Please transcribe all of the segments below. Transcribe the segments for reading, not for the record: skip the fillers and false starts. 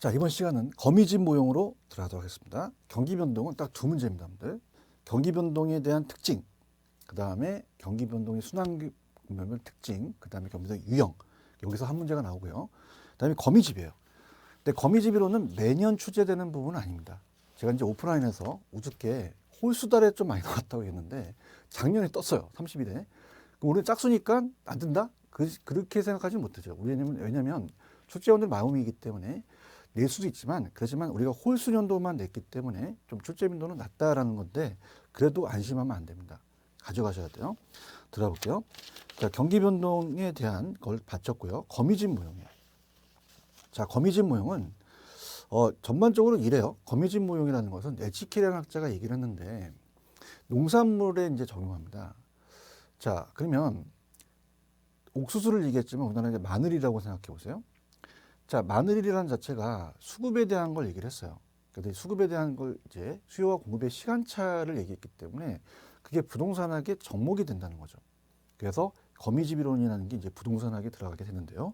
자, 이번 시간은 거미집 모형으로 들어가도록 하겠습니다. 경기 변동은 딱 두 문제입니다, 여러분들. 경기 변동에 대한 특징, 그 다음에 경기 변동의 순환급별 특징, 그 다음에 경기 변동의 유형. 여기서 한 문제가 나오고요. 그 다음에 거미집이에요. 근데 거미집이로는 매년 출제되는 부분은 아닙니다. 제가 이제 오프라인에서 우습게 홀수달에 좀 많이 나왔다고 했는데 작년에 떴어요. 30일에. 그럼 우리는 짝수니까 안 된다? 그렇게 생각하지 못하죠. 왜냐면 출제원들 마음이기 때문에 낼 수도 있지만, 그렇지만 우리가 홀수년도만 냈기 때문에 좀 출제 빈도는 낮다라는 건데, 그래도 안심하면 안 됩니다. 가져가셔야 돼요. 들어가 볼게요. 자, 경기 변동에 대한 걸 바쳤고요. 거미집 모형이에요. 자, 거미집 모형은 전반적으로 이래요. 거미집 모형이라는 것은 에치케라는 학자가 얘기를 했는데 농산물에 이제 적용합니다. 자, 그러면 옥수수를 얘기했지만 우리나라 이제 마늘이라고 생각해 보세요. 자, 마늘이라는 자체가 수급에 대한 걸 얘기를 했어요. 근데 수급에 대한 걸 이제 수요와 공급의 시간차를 얘기했기 때문에 그게 부동산학의 접목이 된다는 거죠. 그래서 거미집이론이라는 게 이제 부동산학에 들어가게 되는데요.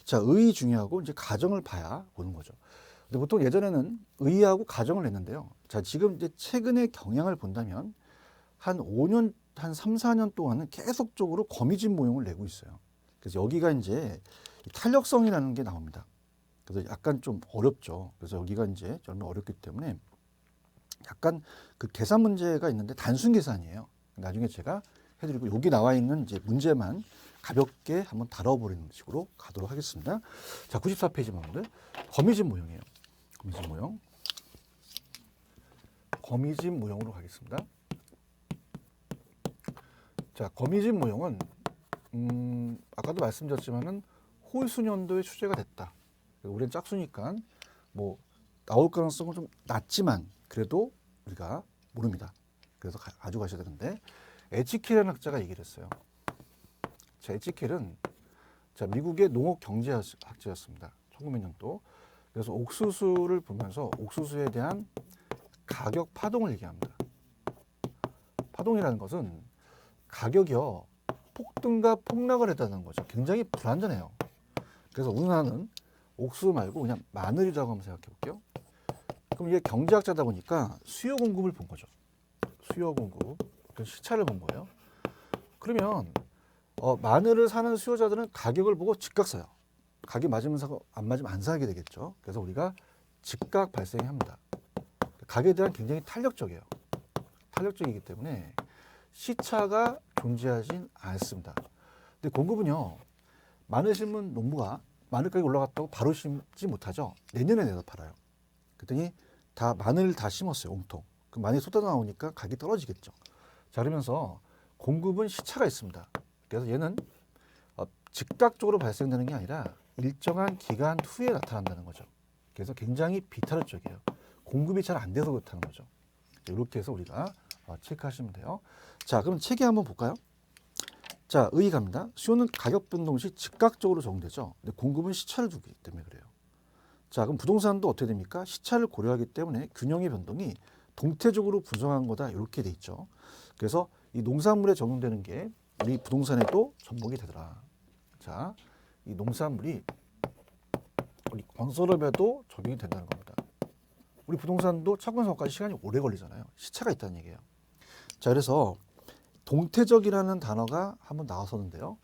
자, 의의 중요하고 이제 가정을 봐야 보는 거죠. 근데 보통 예전에는 의의하고 가정을 냈는데요. 자, 지금 이제 최근의 경향을 본다면 한 5년, 한 3, 4년 동안은 계속적으로 거미집 모형을 내고 있어요. 그래서 여기가 이제 탄력성이라는 게 나옵니다. 그래서 약간 좀 어렵죠. 그래서 여기가 이제 좀 어렵기 때문에 약간 그 계산 문제가 있는데 단순 계산이에요. 나중에 제가 해드리고 여기 나와 있는 이제 문제만 가볍게 한번 다뤄버리는 식으로 가도록 하겠습니다. 자, 94페이지 여러분들. 거미집 모형이에요. 거미집 모형. 거미집 모형으로 가겠습니다. 자, 거미집 모형은 아까도 말씀드렸지만은 홀수년도에 출제가 됐다. 우리는 짝수니까 뭐 나올 가능성은 좀 낮지만 그래도 우리가 모릅니다. 그래서 가져가셔야 되는데, 에치켈이라는 학자가 얘기를 했어요. 자, 에치켈은 자, 미국의 농업 경제학자였습니다. 1900년도. 그래서 옥수수를 보면서 옥수수에 대한 가격 파동을 얘기합니다. 파동이라는 것은 가격이요, 폭등과 폭락을 했다는 거죠. 굉장히 불안전해요. 그래서 우리나라는 옥수수 말고 그냥 마늘이라고 한번 생각해 볼게요. 그럼 이게 경제학자다 보니까 수요 공급을 본 거죠. 수요 공급, 시차를 본 거예요. 그러면 마늘을 사는 수요자들은 가격을 보고 즉각 사요. 가격 맞으면 사고 안 맞으면 안 사게 되겠죠. 그래서 우리가 즉각 발생합니다. 가격에 대한 굉장히 탄력적이에요. 탄력적이기 때문에 시차가 존재하진 않습니다. 근데 공급은요, 마늘 심은 농부가 마늘 가격이 올라갔다고 바로 심지 못하죠. 내년에 내서 팔아요. 그랬더니 다 마늘 다 심었어요, 온통. 그럼 마늘이 쏟아 나오니까 가격이 떨어지겠죠. 자, 그러면서 공급은 시차가 있습니다. 그래서 얘는 즉각적으로 발생되는 게 아니라 일정한 기간 후에 나타난다는 거죠. 그래서 굉장히 비탄력적이에요. 공급이 잘 안 돼서 그렇다는 거죠. 이렇게 해서 우리가 체크하시면 돼요. 자, 그럼 체계 한번 볼까요? 자, 의의 갑니다. 수요는 가격 변동 시 즉각적으로 적용되죠. 근데 공급은 시차를 두기 때문에 그래요. 자, 그럼 부동산도 어떻게 됩니까? 시차를 고려하기 때문에 균형의 변동이 동태적으로 분성한 거다, 이렇게 돼 있죠. 그래서 이 농산물에 적용되는 게 우리 부동산에도 접목이 되더라. 자, 이 농산물이 우리 건설업에도 적용이 된다는 겁니다. 우리 부동산도 착공성까지 시간이 오래 걸리잖아요. 시차가 있다는 얘기예요. 자, 그래서 동태적이라는 단어가 한번 나왔었는데요.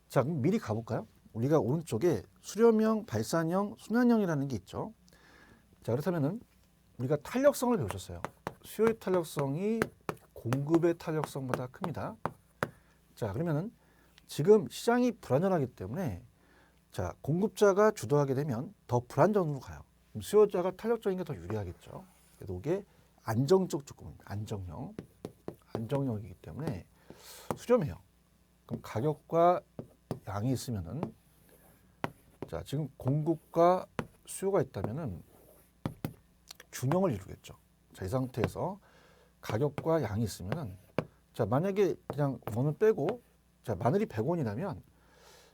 자, 그럼 미리 가볼까요? 우리가 오른쪽에 수렴형, 발산형, 순환형이라는 게 있죠. 자, 그렇다면은 우리가 탄력성을 배우셨어요. 수요의 탄력성이 공급의 탄력성보다 큽니다. 자, 그러면은 지금 시장이 불안전하기 때문에 자, 공급자가 주도하게 되면 더 불안전으로 가요. 그럼 수요자가 탄력적인 게 더 유리하겠죠. 그래서 이게 안정적 조건입니다. 안정형. 안정형이기 때문에 수렴해요. 그럼 가격과 양이 있으면은, 자, 지금 공급과 수요가 있다면은 균형을 이루겠죠. 자, 이 상태에서 가격과 양이 있으면은, 자, 만약에 그냥 원을 빼고, 자, 마늘이 100원이라면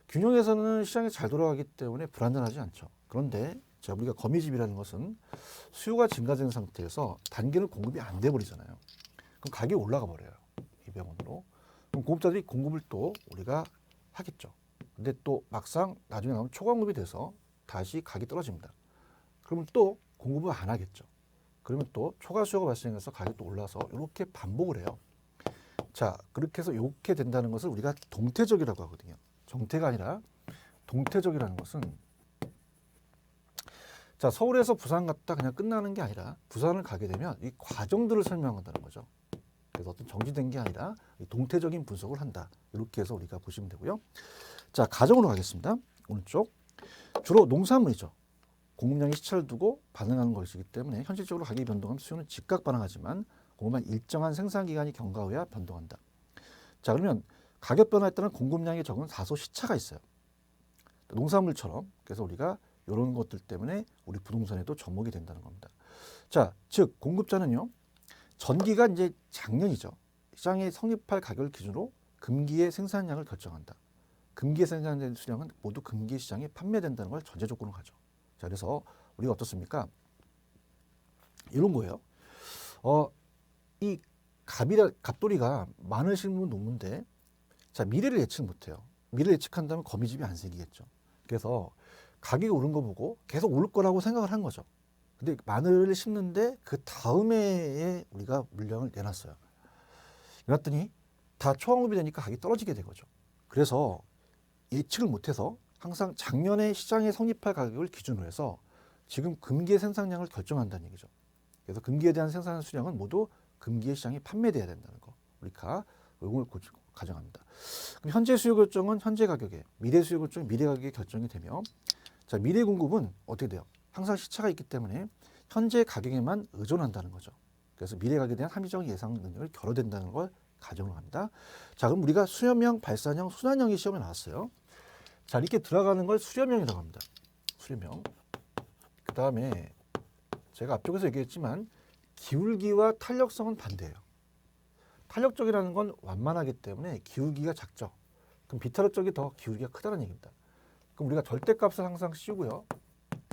균형에서는 시장이 잘 돌아가기 때문에 불안전하지 않죠. 그런데 자, 우리가 거미집이라는 것은 수요가 증가된 상태에서 단계는 공급이 안 돼 버리잖아요. 그럼 가격이 올라가 버려요. 200원으로. 그럼 공급자들이 공급을 또 우리가 하겠죠. 근데 또 막상 나중에 나오면 초과공급이 돼서 다시 가격이 떨어집니다. 그러면 또 공급을 안 하겠죠. 그러면 또 초과 수요가 발생해서 가격도 올라서 이렇게 반복을 해요. 자, 그렇게 해서 이렇게 된다는 것을 우리가 동태적이라고 하거든요. 정태가 아니라 동태적이라는 것은, 자, 서울에서 부산 갔다 그냥 끝나는 게 아니라 부산을 가게 되면 이 과정들을 설명한다는 거죠. 그래서 어떤 정지된 게 아니라 동태적인 분석을 한다. 이렇게 해서 우리가 보시면 되고요. 자, 가정으로 가겠습니다. 오른쪽. 주로 농산물이죠. 공급량이 시차를 두고 반응하는 것이기 때문에 현실적으로 가격이 변동하면 수요는 즉각 반응하지만 공급만 일정한 생산 기간이 경과해야 변동한다. 자, 그러면 가격 변화에 따른 공급량의 적은 다소 시차가 있어요. 농산물처럼. 그래서 우리가 이런 것들 때문에 우리 부동산에도 접목이 된다는 겁니다. 자, 즉 공급자는요. 전기가 이제 작년이죠. 시장에 성립할 가격을 기준으로 금기의 생산량을 결정한다. 금기에 생산된 수량은 모두 금기 시장에 판매된다는 걸 전제 조건으로 가죠. 자, 그래서 우리가 어떻습니까? 이런 거예요. 이 갑돌이가 마늘 심으면 녹는데, 자, 미래를 예측 못해요. 미래를 예측한다면 거미집이 안 생기겠죠. 그래서 가격이 오른 거 보고 계속 오를 거라고 생각을 한 거죠. 근데 마늘을 심는데 그 다음 해에 우리가 물량을 내놨어요. 그랬더니 다 초공급이 되니까 가격이 떨어지게 된 거죠. 그래서 예측을 못해서 항상 작년에 시장에 성립할 가격을 기준으로 해서 지금 금기의 생산량을 결정한다는 얘기죠. 그래서 금기에 대한 생산 수량은 모두 금기의 시장에 판매돼야 된다는 거. 우리가 이걸 가정합니다. 그럼 현재 수요 결정은 현재 가격에, 미래 수요 결정은 미래 가격에 결정이 되며, 자, 미래 공급은 어떻게 돼요? 항상 시차가 있기 때문에 현재 가격에만 의존한다는 거죠. 그래서 미래 가격에 대한 합리적 예상 능력을 결여된다는 걸 가정을 합니다. 자, 그럼 우리가 수렴형, 발산형, 순환형이 시험에 나왔어요. 자, 이렇게 들어가는 걸 수렴형이라고 합니다. 수렴형. 그 다음에 제가 앞쪽에서 얘기했지만 기울기와 탄력성은 반대예요. 탄력적이라는 건 완만하기 때문에 기울기가 작죠. 그럼 비탄력적이 더 기울기가 크다는 얘기입니다. 그럼 우리가 절대값을 항상 씌우고요.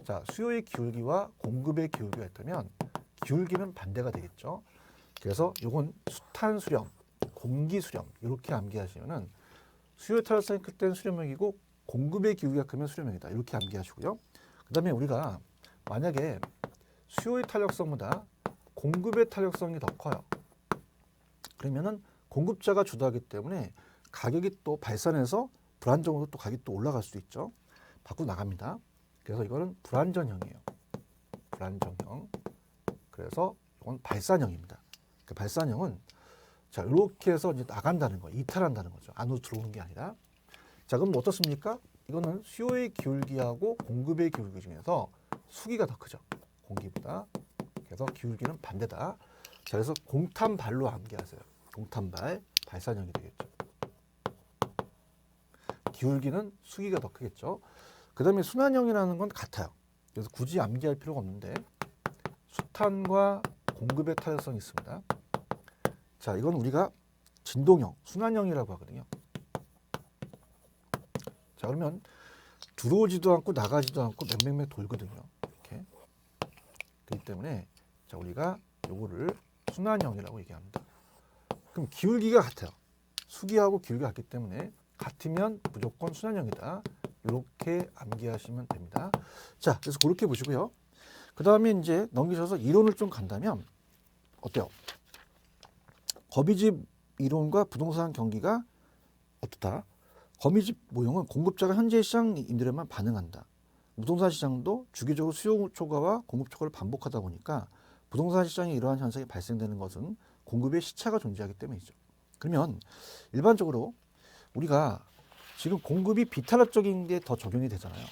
자, 수요의 기울기와 공급의 기울기가 있다면 기울기는 반대가 되겠죠. 그래서 이건 수탄 수렴, 공기 수렴 이렇게 암기하시면은 수요의 탄력성이 클 때는 수렴형이고 공급의 기울기가 크면 수렴형이다. 이렇게 암기하시고요. 그다음에 우리가 만약에 수요의 탄력성보다 공급의 탄력성이 더 커요. 그러면은 공급자가 주도하기 때문에 가격이 또 발산해서 불안정으로 또 가격이 또 올라갈 수도 있죠. 밖으로 나갑니다. 그래서 이거는 불안전형이에요. 불안전형. 그래서 이건 발산형입니다. 그 발산형은 자, 이렇게 해서 이제 나간다는 거예요. 이탈한다는 거죠. 안으로 들어오는 게 아니라. 자, 그럼 어떻습니까? 이거는 수요의 기울기하고 공급의 기울기 중에서 수기가 더 크죠. 공기보다. 그래서 기울기는 반대다. 자, 그래서 공탄발로 암기하세요. 공탄발, 발산형이 되겠죠. 기울기는 수기가 더 크겠죠. 그 다음에 순환형이라는 건 같아요. 그래서 굳이 암기할 필요가 없는데 수탄과 공급의 탄력성이 있습니다. 자, 이건 우리가 진동형, 순환형이라고 하거든요. 자, 그러면 들어오지도 않고 나가지도 않고 맹맹맹 돌거든요. 이렇게. 그렇기 때문에 자, 우리가 요거를 순환형이라고 얘기합니다. 그럼 기울기가 같아요. 수기하고 기울기가 같기 때문에 같으면 무조건 순환형이다. 이렇게 암기하시면 됩니다. 자, 그래서 그렇게 보시고요. 그 다음에 이제 넘기셔서 이론을 좀 간다면 어때요? 거미집 이론과 부동산 경기가 어떻다? 거미집 모형은 공급자가 현재 시장 임대료만 반응한다. 부동산 시장도 주기적으로 수요 초과와 공급 초과를 반복하다 보니까 부동산 시장에 이러한 현상이 발생되는 것은 공급의 시차가 존재하기 때문이죠. 그러면 일반적으로 우리가 지금 공급이 비탄력적인 게 더 적용이 되잖아요.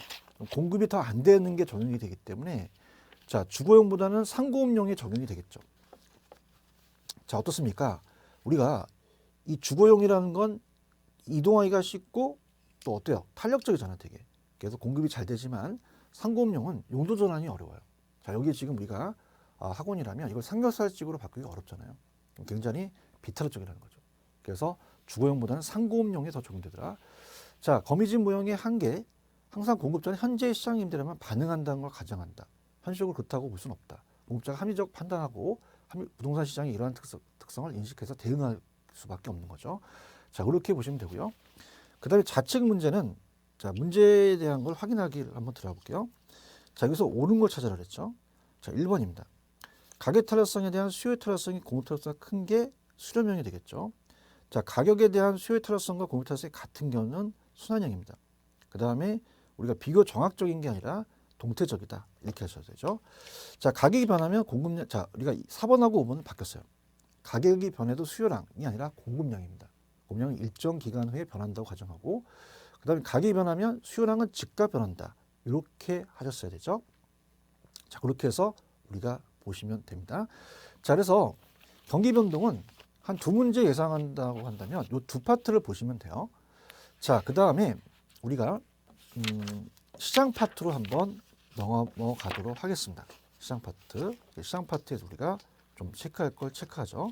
공급이 더 안 되는 게 적용이 되기 때문에 자, 주거용보다는 상고업용에 적용이 되겠죠. 자, 어떻습니까? 우리가 이 주거용이라는 건 이동하기가 쉽고 또 어때요? 탄력적이잖아요, 되게. 그래서 공급이 잘 되지만 상고업용은 용도 전환이 어려워요. 자, 여기 지금 우리가 학원이라면 이걸 삼겹살집으로 바꾸기가 어렵잖아요. 굉장히 비탄력적이라는 거죠. 그래서 주거용보다는 상고업용에 더 적용되더라. 자, 거미집 모형의 한계, 항상 공급자는 현재 시장 임대료만 반응한다는 걸 가정한다. 현실적으로 그렇다고 볼 수는 없다. 공급자가 합리적 판단하고 부동산 시장의 이러한 특성을 인식해서 대응할 수밖에 없는 거죠. 자, 그렇게 보시면 되고요. 그 다음에 좌측 문제는 자, 문제에 대한 걸 확인하기를 한번 들어볼게요. 자, 여기서 옳은 걸 찾으라 그랬죠. 자, 1번입니다. 가격 탄력성에 대한 수요의 탄력성이 공급 탄력성이 큰 게 수렴형이 되겠죠. 자, 가격에 대한 수요의 탄력성과 공급 탄력성이 같은 경우는 순환형입니다. 그 다음에 우리가 비교 정확적인 게 아니라 동태적이다. 이렇게 하셔야 되죠. 자, 가격이 변하면 공급량, 자, 우리가 4번하고 5번은 바뀌었어요. 가격이 변해도 수요량이 아니라 공급량입니다. 공급량은 일정 기간 후에 변한다고 가정하고, 그 다음에 가격이 변하면 수요량은 즉각 변한다. 이렇게 하셨어야 되죠. 자, 그렇게 해서 우리가 보시면 됩니다. 자, 그래서 경기 변동은 한 두 문제 예상한다고 한다면 이 두 파트를 보시면 돼요. 자, 그 다음에 우리가 시장 파트로 한번 넘어가도록 하겠습니다. 시장 파트. 시장 파트에서 우리가 좀 체크할 걸 체크하죠.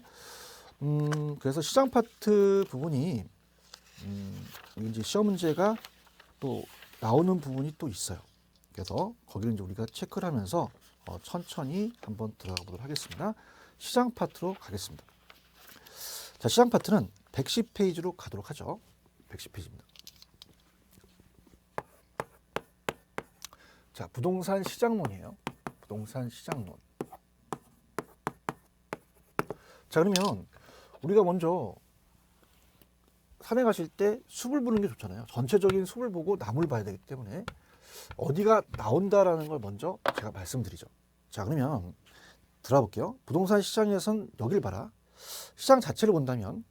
그래서 시장 파트 부분이 이제 시험 문제가 또 나오는 부분이 또 있어요. 그래서 거기를 이제 우리가 체크를 하면서 천천히 한번 들어가 보도록 하겠습니다. 시장 파트로 가겠습니다. 자, 시장 파트는 110페이지로 가도록 하죠. 110페이지입니다. 자, 부동산 시장론이에요. 부동산 시장론. 자, 그러면 우리가 먼저 산에 가실 때 숲을 보는 게 좋잖아요. 전체적인 숲을 보고 나무를 봐야 되기 때문에 어디가 나온다라는 걸 먼저 제가 말씀드리죠. 자, 그러면 들어가 볼게요. 부동산 시장에선 여길 봐라. 시장 자체를 본다면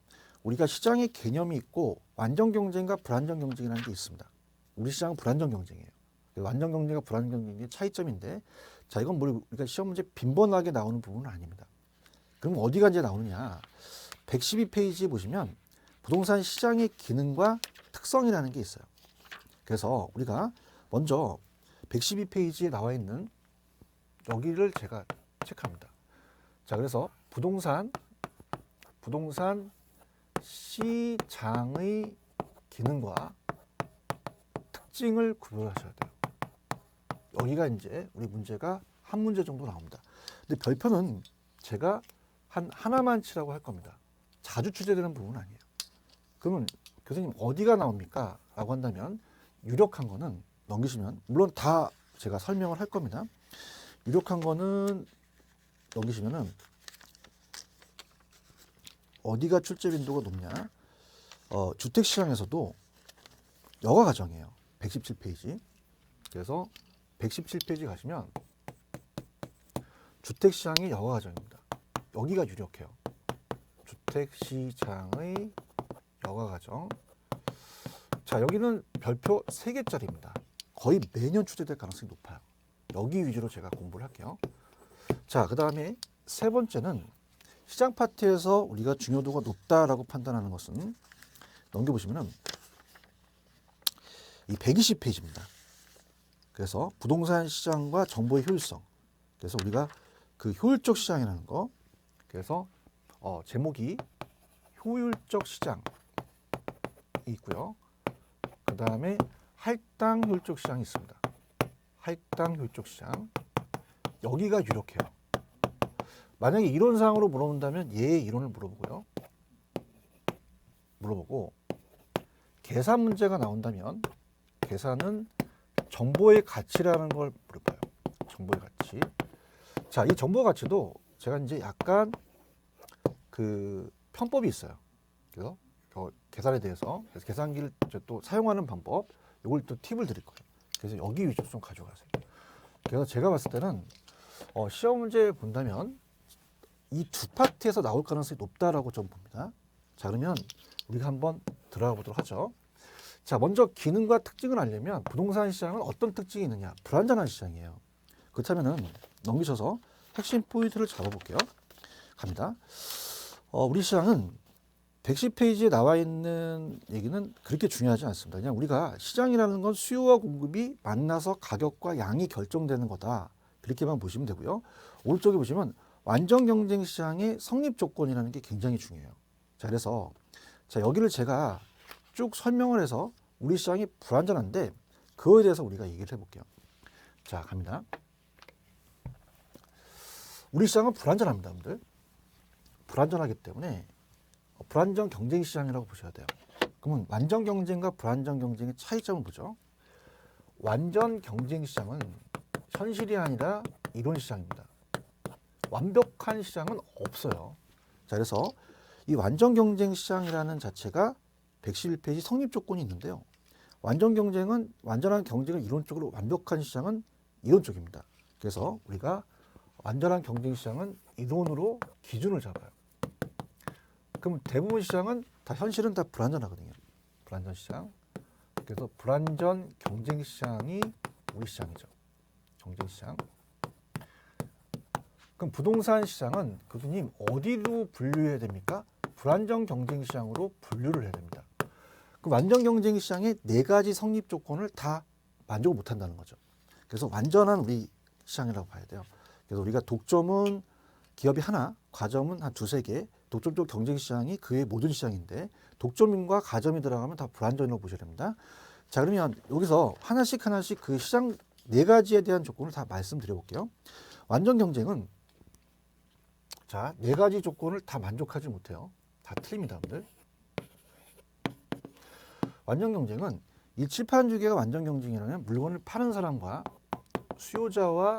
우리가 시장의 개념이 있고 완전 경쟁과 불완전 경쟁이라는 게 있습니다. 우리 시장은 불완전 경쟁이에요. 완전 경쟁과 불완전 경쟁의 차이점인데, 자, 이건 우리가 시험 문제 빈번하게 나오는 부분은 아닙니다. 그럼 어디가 이제 나오느냐? 112페이지에 보시면 부동산 시장의 기능과 특성이라는 게 있어요. 그래서 우리가 먼저 112페이지에 나와 있는 여기를 제가 체크합니다. 자, 그래서 부동산 시장의 기능과 특징을 구별하셔야 돼요. 여기가 이제 우리 문제가 한 문제 정도 나옵니다. 근데 별표는 제가 하나만 치라고 할 겁니다. 자주 출제되는 부분은 아니에요. 그러면 교수님 어디가 나옵니까? 라고 한다면 유력한 거는 넘기시면, 물론 다 제가 설명을 할 겁니다. 유력한 거는 넘기시면은 어디가 출제 빈도가 높냐? 주택시장에서도 여가 과정이에요. 117페이지. 그래서 117페이지 가시면 주택시장의 여가 과정입니다. 여기가 유력해요. 주택시장의 여가 과정. 자, 여기는 별표 3개짜리입니다. 거의 매년 출제될 가능성이 높아요. 여기 위주로 제가 공부를 할게요. 자, 그 다음에 세 번째는 시장 파트에서 우리가 중요도가 높다라고 판단하는 것은 넘겨보시면은 이 120페이지입니다. 그래서 부동산 시장과 정보의 효율성. 그래서 우리가 그 효율적 시장이라는 거. 그래서 제목이 효율적 시장이 있고요. 그 다음에 할당 효율적 시장이 있습니다. 할당 효율적 시장. 여기가 유력해요. 만약에 이론상으로 물어본다면 얘의 이론을 물어보고 계산 문제가 나온다면 계산은 정보의 가치라는 걸 물어봐요. 정보의 가치. 자, 이 정보 가치도 제가 이제 약간 그 편법이 있어요. 그래서 계산에 대해서 계산기를 또 사용하는 방법, 이걸 또 팁을 드릴 거예요. 그래서 여기 위주로 좀 가져가세요. 그래서 제가 봤을 때는 시험 문제 본다면 이 두 파트에서 나올 가능성이 높다라고 좀 봅니다. 자, 그러면 우리가 한번 들어가 보도록 하죠. 자, 먼저 기능과 특징을 알려면 부동산 시장은 어떤 특징이 있느냐? 불완전한 시장이에요. 그렇다면은 넘기셔서 핵심 포인트를 잡아볼게요. 갑니다. 우리 시장은 110페이지에 나와 있는 얘기는 그렇게 중요하지 않습니다. 그냥 우리가 시장이라는 건 수요와 공급이 만나서 가격과 양이 결정되는 거다. 그렇게만 보시면 되고요. 오른쪽에 보시면 완전 경쟁 시장의 성립 조건이라는 게 굉장히 중요해요. 자, 그래서 자, 여기를 제가 쭉 설명을 해서 우리 시장이 불완전한데 그거에 대해서 우리가 얘기를 해볼게요. 자, 갑니다. 우리 시장은 불완전합니다, 여러분들. 불완전하기 때문에 불완전 경쟁 시장이라고 보셔야 돼요. 그러면 완전 경쟁과 불완전 경쟁의 차이점을 보죠. 완전 경쟁 시장은 현실이 아니라 이론 시장입니다. 완벽한 시장은 없어요. 자, 그래서 이 완전 경쟁 시장이라는 자체가 111페이지 성립 조건이 있는데요. 완전 경쟁은 완전한 경쟁을 이론적으로 완벽한 시장은 이론 쪽입니다. 그래서 우리가 완전한 경쟁 시장은 이론으로 기준을 잡아요. 그럼 대부분 시장은 다 현실은 다 불완전하거든요. 불완전 시장. 그래서 불완전 경쟁 시장이 우리 시장이죠. 경쟁 시장. 그럼 부동산 시장은 교수님 어디로 분류해야 됩니까? 불완전 경쟁 시장으로 분류를 해야 됩니다. 그 완전 경쟁 시장의 4가지 성립 조건을 다 만족을 못한다는 거죠. 그래서 완전한 우리 시장이라고 봐야 돼요. 그래서 우리가 독점은 기업이 하나, 과점은 한 2-3개, 독점적 경쟁 시장이 그 외 모든 시장인데 독점인과 가점이 들어가면 다 불완전으로 보셔야 됩니다. 자, 그러면 여기서 하나씩 그 시장 4가지에 대한 조건을 다 말씀드려 볼게요. 완전 경쟁은 자, 4가지 조건을 다 만족하지 못해요. 다 틀립니다, 여러분들. 완전 경쟁은 이 칠판 주기가 완전 경쟁이라면 물건을 파는 사람과 수요자와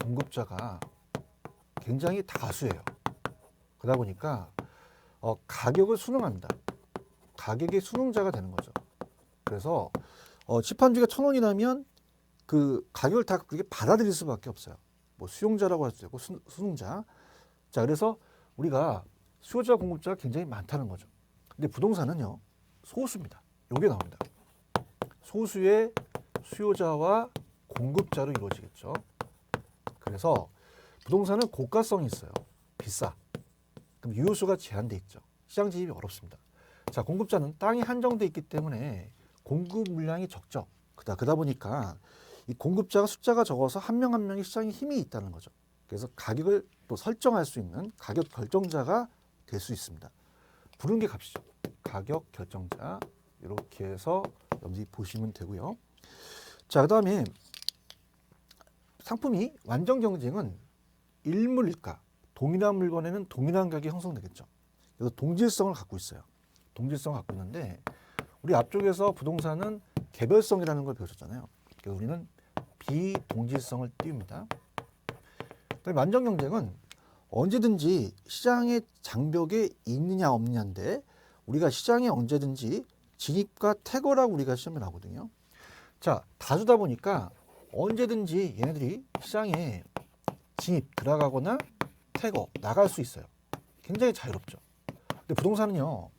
공급자가 굉장히 다수예요. 그러다 보니까 가격을 순응합니다. 가격의 순응자가 되는 거죠. 그래서 칠판 주기가 1,000원이라면 그 가격을 다 그렇게 받아들일 수밖에 없어요. 뭐 수용자라고 할 수도 있고 순응자. 자, 그래서 우리가 수요자 공급자가 굉장히 많다는 거죠. 근데 부동산은요, 소수입니다. 요게 나옵니다. 소수의 수요자와 공급자로 이루어지겠죠. 그래서 부동산은 고가성이 있어요. 비싸. 그럼 유효수가 제한돼 있죠. 시장 진입이 어렵습니다. 자, 공급자는 땅이 한정돼 있기 때문에 공급 물량이 적죠. 그러다 보니까 이 공급자가 숫자가 적어서 한 명 한 명의 시장에 힘이 있다는 거죠. 그래서 가격을 또 설정할 수 있는 가격 결정자가 될 수 있습니다. 부르는 게 값이죠. 가격 결정자. 이렇게 해서 여러분들이 보시면 되고요. 자, 그 다음에 상품이 완전 경쟁은 일물일가. 동일한 물건에는 동일한 가격이 형성되겠죠. 그래서 동질성을 갖고 있어요. 동질성을 갖고 있는데 우리 앞쪽에서 부동산은 개별성이라는 걸 배우셨잖아요. 그래서 우리는 비동질성을 띄웁니다. 그다음에 완전 경쟁은 언제든지 시장의 장벽에 있느냐 없느냐인데 우리가 시장에 언제든지 진입과 퇴거라고 우리가 시험에 나오거든요. 자, 다수다 보니까 언제든지 얘네들이 시장에 진입, 들어가거나 퇴거, 나갈 수 있어요. 굉장히 자유롭죠. 근데 부동산은요,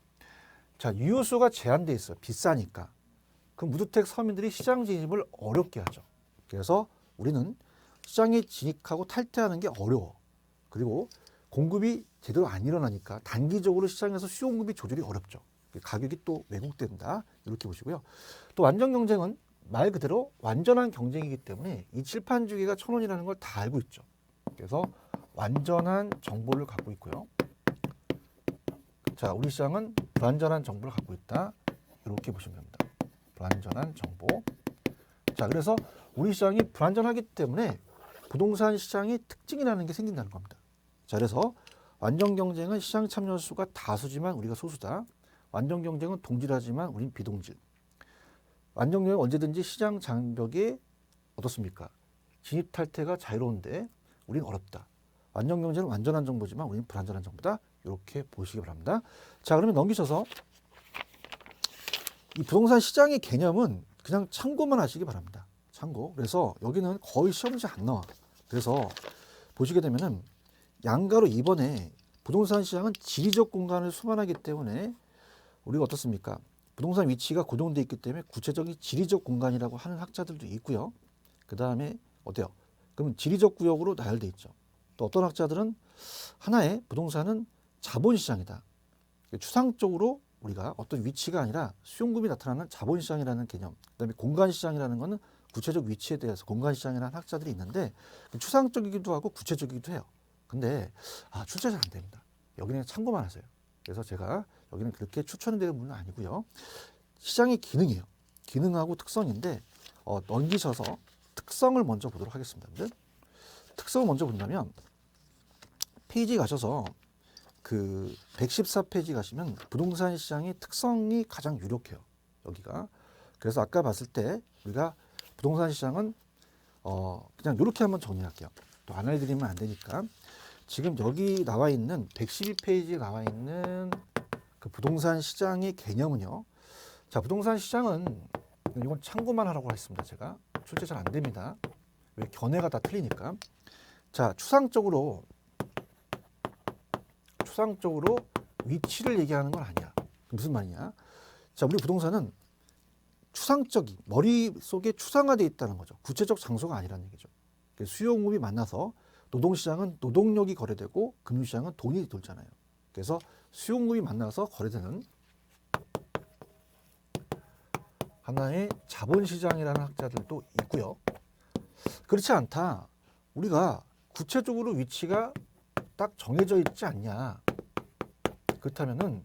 자, 유효수가 제한돼 있어요. 비싸니까. 그 무주택 서민들이 시장 진입을 어렵게 하죠. 그래서 우리는 시장에 진입하고 탈퇴하는 게 어려워. 그리고 공급이 제대로 안 일어나니까 단기적으로 시장에서 수요 공급이 조절이 어렵죠. 가격이 또 왜곡된다. 이렇게 보시고요. 또 완전 경쟁은 말 그대로 완전한 경쟁이기 때문에 이 칠판 주기가 1,000원이라는 걸 다 알고 있죠. 그래서 완전한 정보를 갖고 있고요. 자, 우리 시장은 불완전한 정보를 갖고 있다. 이렇게 보시면 됩니다. 불완전한 정보. 자, 그래서 우리 시장이 불완전하기 때문에 부동산 시장의 특징이라는 게 생긴다는 겁니다. 자, 그래서 완전 경쟁은 시장 참여 수가 다수지만 우리가 소수다. 완전 경쟁은 동질하지만 우린 비동질. 완전 경쟁은 언제든지 시장 장벽에 어떻습니까? 진입 탈퇴가 자유로운데 우린 어렵다. 완전 경쟁은 완전한 정보지만 우린 불완전한 정보다. 이렇게 보시기 바랍니다. 자, 그러면 넘기셔서 이 부동산 시장의 개념은 그냥 참고만 하시기 바랍니다. 참고. 그래서 여기는 거의 시험지 안 나와. 그래서 보시게 되면은 양가로 2번에 부동산 시장은 지리적 공간을 수반하기 때문에 우리가 어떻습니까? 부동산 위치가 고정되어 있기 때문에 구체적인 지리적 공간이라고 하는 학자들도 있고요. 그 다음에 어때요? 그럼 지리적 구역으로 나열되어 있죠. 또 어떤 학자들은 하나의 부동산은 자본시장이다. 추상적으로 우리가 어떤 위치가 아니라 수용금이 나타나는 자본시장이라는 개념. 그다음에 공간시장이라는 것은 구체적 위치에 대해서 공간시장이라는 학자들이 있는데 추상적이기도 하고 구체적이기도 해요. 근데 출제 잘 안 됩니다. 여기는 참고만 하세요. 그래서 제가 여기는 그렇게 추천되는 부분은 아니고요. 시장의 기능이에요. 기능하고 특성인데 넘기셔서 특성을 먼저 보도록 하겠습니다. 특성을 먼저 본다면 페이지 가셔서 그 114페이지 가시면 부동산 시장의 특성이 가장 유력해요. 여기가. 그래서 아까 봤을 때 우리가 부동산 시장은 그냥 이렇게 한번 정리할게요. 또 안 알려드리면 안 되니까. 지금 여기 나와 있는 112페이지에 나와 있는 그 부동산 시장의 개념은요. 자, 부동산 시장은 이건 참고만 하라고 했습니다. 제가 출제 잘 안 됩니다. 왜 견해가 다 틀리니까. 자, 추상적으로 위치를 얘기하는 건 아니야. 무슨 말이냐? 자, 우리 부동산은 추상적인 머릿속에 추상화되어 있다는 거죠. 구체적 장소가 아니라는 얘기죠. 수요공급이 만나서 노동시장은 노동력이 거래되고 금융시장은 돈이 돌잖아요. 그래서 수요공급이 만나서 거래되는 하나의 자본시장이라는 학자들도 있고요. 그렇지 않다. 우리가 구체적으로 위치가 딱 정해져 있지 않냐. 그렇다면은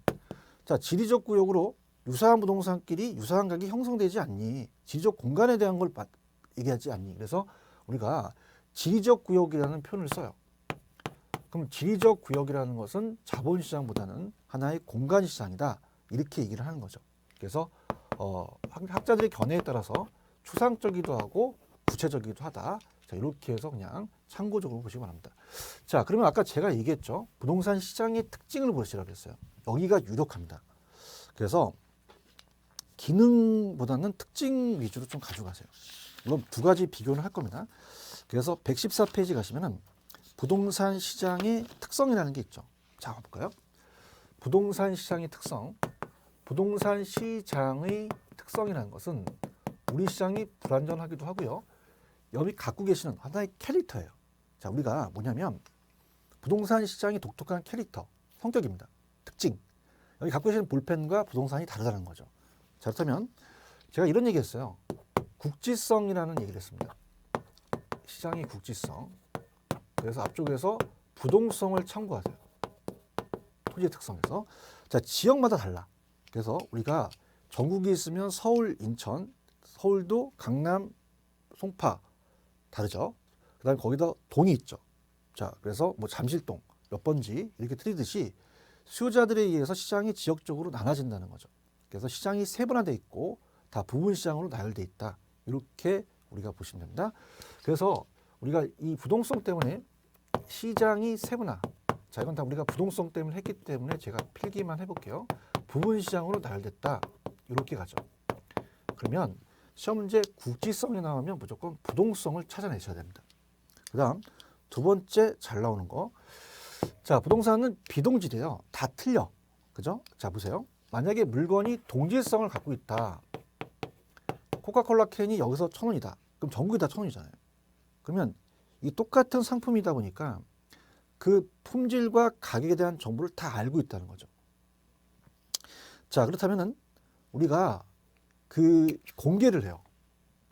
자, 지리적 구역으로 유사한 부동산끼리 유사한 가격이 형성되지 않니? 지리적 공간에 대한 걸 얘기하지 않니? 그래서 우리가 지리적 구역이라는 표현을 써요. 그럼 지리적 구역이라는 것은 자본시장보다는 하나의 공간시장이다. 이렇게 얘기를 하는 거죠. 그래서 학자들의 견해에 따라서 추상적이기도 하고 구체적이기도 하다. 자, 이렇게 해서 그냥 참고적으로 보시기 바랍니다. 자, 그러면 아까 제가 얘기했죠. 부동산 시장의 특징을 보시라고 했어요. 여기가 유력합니다. 그래서 기능보다는 특징 위주로 좀 가져가세요. 물론 두 가지 비교를 할 겁니다. 그래서 114페이지 가시면은 부동산 시장의 특성이라는 게 있죠. 자, 볼까요? 부동산 시장의 특성. 부동산 시장의 특성이라는 것은 우리 시장이 불안전하기도 하고요. 여기 갖고 계시는 하나의 캐릭터예요. 자, 우리가 뭐냐면 부동산 시장이 독특한 캐릭터, 성격입니다. 특징. 여기 갖고 계시는 볼펜과 부동산이 다르다는 거죠. 자, 그렇다면 제가 이런 얘기 했어요. 국지성이라는 얘기를 했습니다. 시장의 국지성. 그래서 앞쪽에서 부동성을 참고하세요. 토지의 특성에서. 자, 지역마다 달라. 그래서 우리가 전국이 있으면 서울, 인천, 서울도 강남, 송파 다르죠. 그 다음에 거기다 동이 있죠. 자, 그래서 뭐 잠실동 몇 번지 이렇게 틀리듯이 수요자들에 의해서 시장이 지역적으로 나눠진다는 거죠. 그래서 시장이 세분화되어 있고 다 부분 시장으로 나열되어 있다. 이렇게 우리가 보시면 됩니다. 그래서 우리가 이 부동성 때문에 시장이 세분화. 자, 이건 다 우리가 부동성 때문에 했기 때문에 제가 필기만 해볼게요. 부분 시장으로 나열됐다. 이렇게 가죠. 그러면 시험 문제 국지성이 나오면 무조건 부동성을 찾아내셔야 됩니다. 그 다음 두 번째 잘 나오는 거. 자, 부동산은 비동지대요. 다 틀려. 그죠? 자, 보세요. 만약에 물건이 동질성을 갖고 있다. 코카콜라 캔이 여기서 1,000원이다. 그럼 전국이 다 1,000원이잖아요. 그러면 이 똑같은 상품이다 보니까 그 품질과 가격에 대한 정보를 다 알고 있다는 거죠. 자, 그렇다면은 우리가 그 공개를 해요.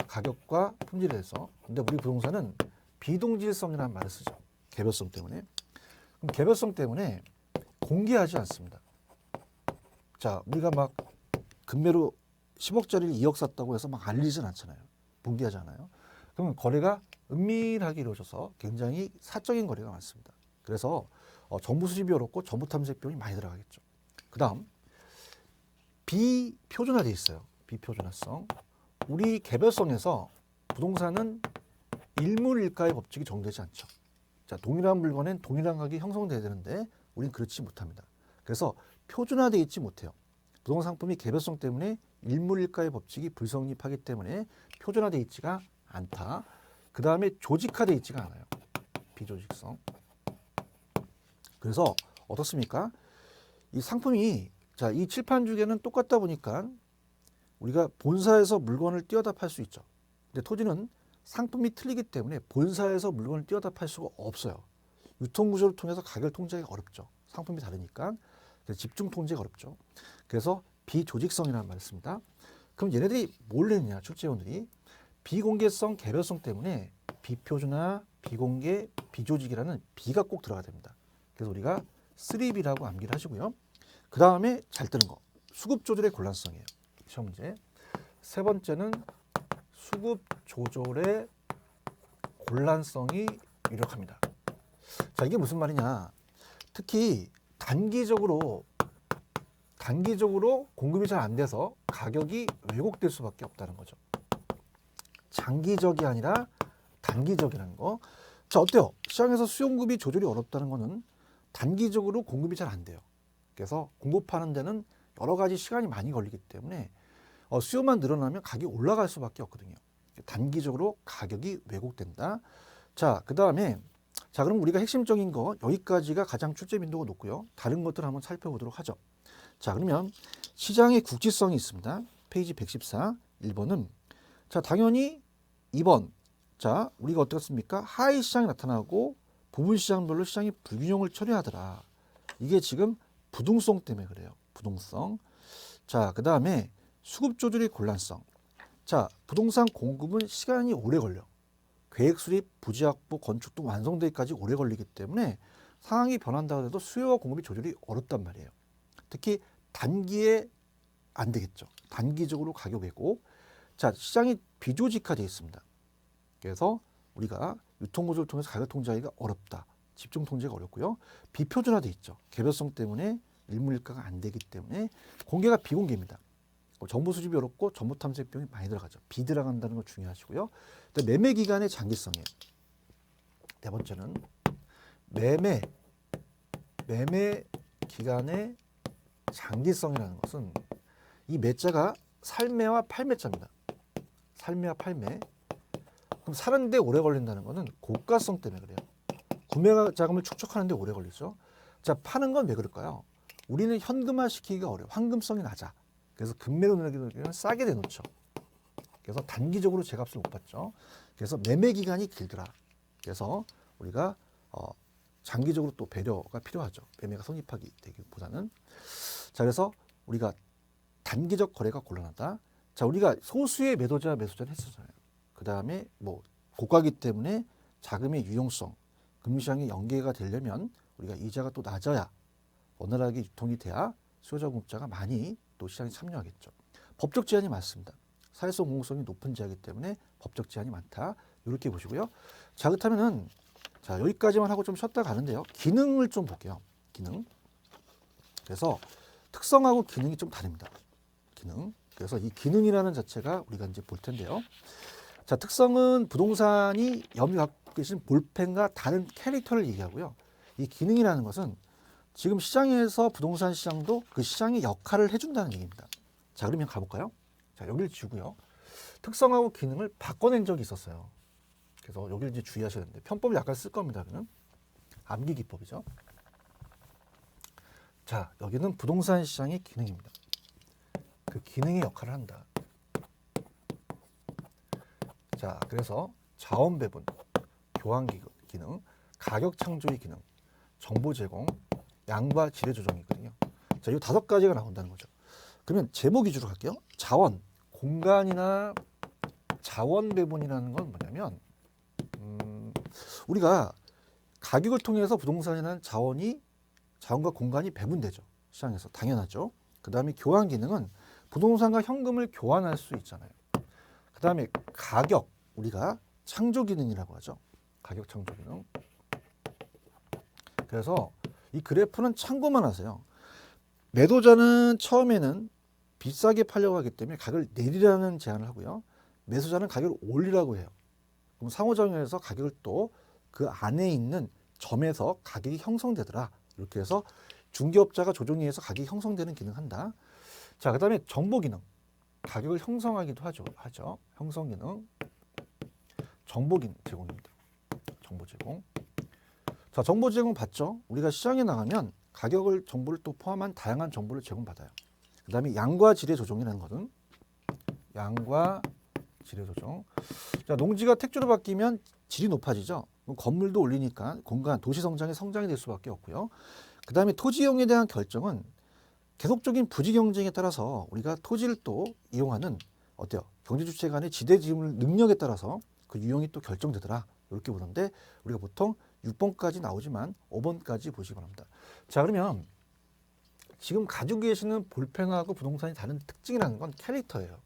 가격과 품질에 대해서. 근데 우리 부동산은 비동질성이라는 말을 쓰죠. 개별성 때문에. 그럼 개별성 때문에 공개하지 않습니다. 자, 우리가 막 금매로 10억짜리를 2억 샀다고 해서 막 알리진 않잖아요. 공개하지 않아요. 그러면 거래가 은밀하게 이루어져서 굉장히 사적인 거래가 많습니다. 그래서 정보 수집이 어렵고 정보 탐색 비용이 많이 들어가겠죠. 그 다음 비표준화되어 있어요. 비표준화성. 우리 개별성에서 부동산은 일물일가의 법칙이 정되지 않죠. 자, 동일한 물건엔 동일한 가격이 형성돼야 되는데 우리는 그렇지 못합니다. 그래서 표준화되어 있지 못해요. 부동산 상품이 개별성 때문에 일물일가의 법칙이 불성립하기 때문에 표준화되어 있지가 않다. 그 다음에 조직화되어 있지가 않아요. 비조직성. 그래서 어떻습니까? 이 상품이 자, 이 칠판 주개는 똑같다 보니까 우리가 본사에서 물건을 띄어다 팔 수 있죠. 근데 토지는 상품이 틀리기 때문에 본사에서 물건을 띄어다 팔 수가 없어요. 유통구조를 통해서 가격을 통제하기가 어렵죠. 상품이 다르니까. 그래서 집중 통제가 어렵죠. 그래서 비조직성이라는 말을 씁니다. 그럼 얘네들이 뭘 했냐, 출제원들이. 비공개성, 개별성 때문에 비표준화, 비공개, 비조직이라는 비가 꼭 들어가야 됩니다. 그래서 우리가 3B라고 암기를 하시고요. 그 다음에 잘 뜨는 거. 수급 조절의 곤란성이에요. 시험 문제. 세 번째는 수급 조절의 곤란성이 유력합니다. 자, 이게 무슨 말이냐. 특히 단기적으로 공급이 잘 안 돼서 가격이 왜곡될 수밖에 없다는 거죠. 장기적이 아니라 단기적이라는 거. 자, 어때요? 시장에서 수요 공급이 조절이 어렵다는 거는 단기적으로 공급이 잘 안 돼요. 그래서 공급하는 데는 여러 가지 시간이 많이 걸리기 때문에 수요만 늘어나면 가격이 올라갈 수밖에 없거든요. 단기적으로 가격이 왜곡된다. 자, 그 다음에 자, 그럼 우리가 핵심적인 거 여기까지가 가장 출제 빈도가 높고요. 다른 것들 한번 살펴보도록 하죠. 자, 그러면 시장의 국지성이 있습니다. 페이지 114, 1번은 자, 당연히 2번. 자, 우리가 어떻습니까? 하이 시장이 나타나고 부분 시장별로 시장이 불균형을 처리하더라. 이게 지금 부동성 때문에 그래요. 부동성. 자, 그 다음에 수급 조절의 곤란성. 자, 부동산 공급은 시간이 오래 걸려. 계획 수립, 부지 확보, 건축 등 완성되기까지 오래 걸리기 때문에 상황이 변한다고 해도 수요와 공급이 조절이 어렵단 말이에요. 특히 단기에 안 되겠죠. 단기적으로 가격 왜곡. 자, 시장이 비조직화되어 있습니다. 그래서 우리가 유통구조를 통해서 가격 통제하기가 어렵다. 집중 통제가 어렵고요. 비표준화되어 있죠. 개별성 때문에 일물일가가 안 되기 때문에 공개가 비공개입니다. 정보 수집이 어렵고 정보 탐색 비용이 많이 들어가죠. 비들어간다는 거 중요하시고요. 매매 기간의 장기성이에요. 네 번째는 매매 기간의 장기성이라는 것은 이 매자가 살매와 팔매자입니다. 살매와 팔매. 그럼 사는데 오래 걸린다는 것은 고가성 때문에 그래요. 구매 자금을 축적하는데 오래 걸리죠. 자, 파는 건 왜 그럴까요? 우리는 현금화 시키기가 어려워. 황금성이 낮아. 그래서 금매로 내기는 싸게 내놓죠. 그래서 단기적으로 제값을 못 받죠. 그래서 매매 기간이 길더라. 그래서 우리가 장기적으로 또 배려가 필요하죠. 매매가 성립하기 되기보다는. 자, 그래서 우리가 단기적 거래가 곤란하다. 자, 우리가 소수의 매도자 매수자를 했었잖아요. 그 다음에 뭐 고가기 때문에 자금의 유용성, 금융시장이 연계가 되려면 우리가 이자가 또 낮아야 원활하게 유통이 돼야 수요자 공급자가 많이 또 시장에 참여하겠죠. 법적 제한이 많습니다. 사회성 공공성이 높은 제하기 때문에 법적 제한이 많다. 이렇게 보시고요. 자, 그렇다면은 자, 여기까지만 하고 좀 쉬었다 가는데요. 기능을 좀 볼게요. 기능. 그래서 특성하고 기능이 좀 다릅니다. 기능. 그래서 이 기능이라는 자체가 우리가 이제 볼 텐데요. 자, 특성은 부동산이 염두에 갖고 계신 볼펜과 다른 캐릭터를 얘기하고요. 이 기능이라는 것은 지금 시장에서 부동산 시장도 그 시장의 역할을 해준다는 얘기입니다. 자, 그러면 가볼까요? 자, 여기를 지우고요. 특성하고 기능을 바꿔낸 적이 있었어요. 그래서 여기를 이제 주의하셔야 되는데 편법을 약간 쓸 겁니다. 그는 암기 기법이죠. 자, 여기는 부동산 시장의 기능입니다. 그 기능의 역할을 한다. 자, 그래서 자원 배분, 교환 기능, 가격 창조의 기능, 정보 제공, 양과 질의 조정이거든요. 자, 이 5가지가 나온다는 거죠. 그러면 제목 위주로 갈게요. 자원, 공간이나 자원 배분이라는 건 뭐냐면 우리가 가격을 통해서 부동산이라는 자원과 공간이 배분되죠. 시장에서 당연하죠. 그 다음에 교환 기능은 부동산과 현금을 교환할 수 있잖아요. 그 다음에 가격, 우리가 창조 기능이라고 하죠. 가격 창조 기능. 그래서 이 그래프는 참고만 하세요. 매도자는 처음에는 비싸게 팔려고 하기 때문에 가격을 내리라는 제안을 하고요. 매수자는 가격을 올리라고 해요. 그럼 상호작용에서 가격을 또 그 안에 있는 점에서 가격이 형성되더라. 이렇게 해서 중개업자가 조정에 의해서 가격이 형성되는 기능을 한다. 자, 그 다음에 정보 기능. 가격을 형성하기도 하죠. 형성 기능. 정보 기능 제공입니다. 정보 제공. 자, 정보 제공 받죠. 우리가 시장에 나가면 가격을 정보를 또 포함한 다양한 정보를 제공받아요. 그 다음에 양과 질의 조정이라는 것은 양과 질의 조정. 자, 농지가 택지로 바뀌면 질이 높아지죠. 그럼 건물도 올리니까 공간, 도시 성장이 될 수밖에 없고요. 그 다음에 토지 이용에 대한 결정은 계속적인 부지 경쟁에 따라서 우리가 토지를 또 이용하는 어때요? 경제 주체 간의 지대 지분 능력에 따라서 그 유형이 또 결정되더라. 이렇게 보는데 우리가 보통 6번까지 나오지만 5번까지 보시기 바랍니다. 자, 그러면 지금 가지고 계시는 볼펜하고 부동산이 다른 특징이라는 건 캐릭터예요.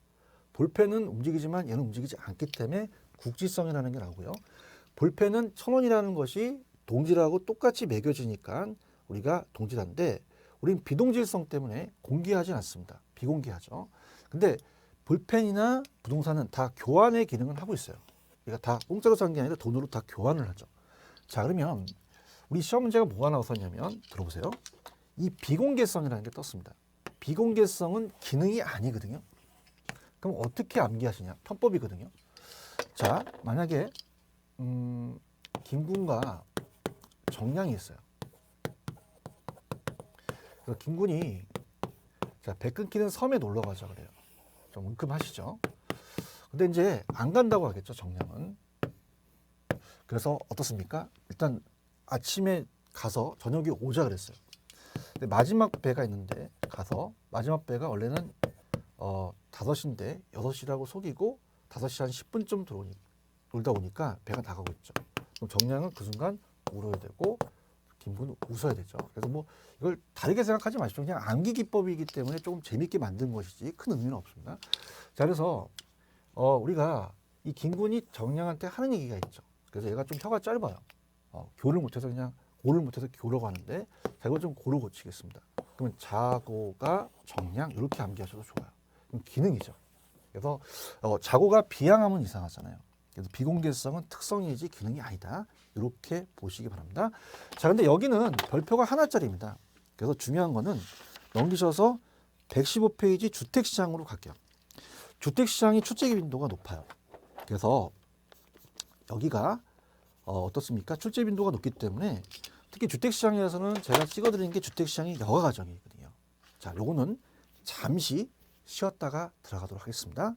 볼펜은 움직이지만 얘는 움직이지 않기 때문에 국지성이라는 게 나오고요. 볼펜은 천원이라는 것이 동질하고 똑같이 매겨지니까 우리가 동질한데 우리는 비동질성 때문에 공개하지 않습니다. 비공개하죠. 근데 볼펜이나 부동산은 다 교환의 기능을 하고 있어요. 우리가 다 공짜로 산 게 아니라 돈으로 다 교환을 하죠. 자, 그러면 우리 시험 문제가 뭐가 나왔었냐면 들어보세요. 이 비공개성이라는 게 떴습니다. 비공개성은 기능이 아니거든요. 그럼 어떻게 암기하시냐? 편법이거든요. 자, 만약에 김군과 정량이 있어요. 그래서 김군이 자, 배 끊기는 섬에 놀러 가자 그래요. 좀 은큼하시죠? 근데 이제 안 간다고 하겠죠, 정량은. 그래서 어떻습니까? 일단 아침에 가서 저녁에 오자 그랬어요. 근데 마지막 배가 있는데 가서 마지막 배가 원래는 5시인데 6시라고 속이고 5시 한 10분쯤 놀다 오니까 배가 나가고 있죠. 그럼 정량은 그 순간 울어야 되고 김군은 웃어야 되죠. 그래서 뭐 이걸 다르게 생각하지 마십시오. 그냥 암기 기법이기 때문에 조금 재밌게 만든 것이지 큰 의미는 없습니다. 자, 그래서 우리가 이 김군이 정량한테 하는 얘기가 있죠. 그래서 얘가 좀 혀가 짧아요. 교를 못해서 그냥 고를 못해서 교라고 하는데 자, 이걸 좀 고로 고치겠습니다. 그러면 자고가 정량 이렇게 암기하셔도 좋아요. 그럼 기능이죠. 그래서 자고가 비양하면 이상하잖아요. 그래서 비공개성은 특성이지 기능이 아니다. 이렇게 보시기 바랍니다. 자, 근데 여기는 별표가 하나짜리입니다. 그래서 중요한 거는 넘기셔서 115페이지 주택시장으로 갈게요. 주택시장이 출제기 빈도가 높아요. 그래서 여기가 어떻습니까? 출제 빈도가 높기 때문에 특히 주택시장에서는 제가 찍어드리는 게 주택시장의 여가 과정이거든요. 자, 요거는 잠시 쉬었다가 들어가도록 하겠습니다.